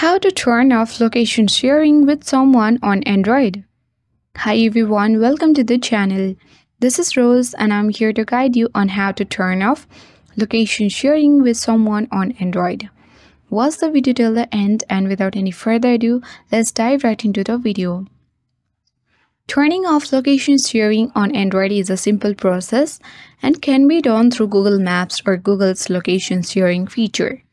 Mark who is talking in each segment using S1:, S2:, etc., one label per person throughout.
S1: How to turn off location sharing with someone on Android. Hi everyone, welcome to the channel. This is Rose and I'm here to guide you on how to turn off location sharing with someone on Android. Watch the video till the end, and without any further ado, let's dive right into the video. Turning off location sharing on Android is a simple process and can be done through Google Maps or Google's location sharing feature.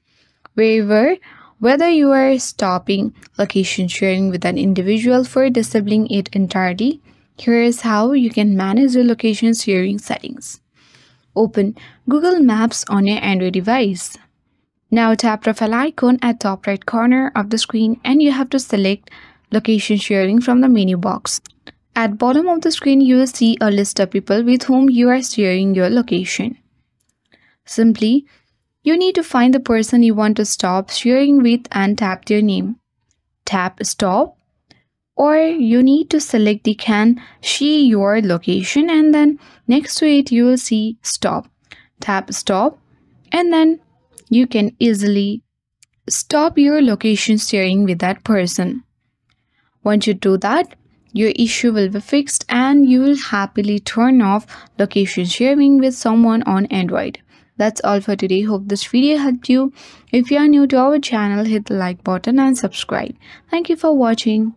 S1: Whether you are stopping location sharing with an individual for disabling it entirely, here is how you can manage your location sharing settings. Open Google Maps on your Android device. Now tap profile icon at top right corner of the screen and you have to select location sharing from the menu box. At bottom of the screen, you will see a list of people with whom you are sharing your location. Simply, you need to find the person you want to stop sharing with and tap their name. Tap stop, or you need to select the can see your location and then next to it you will see stop. Tap stop and then you can easily stop your location sharing with that person. Once you do that, your issue will be fixed and you will happily turn off location sharing with someone on Android. That's all for today. Hope this video helped you. If you are new to our channel, hit the like button and subscribe. Thank you for watching.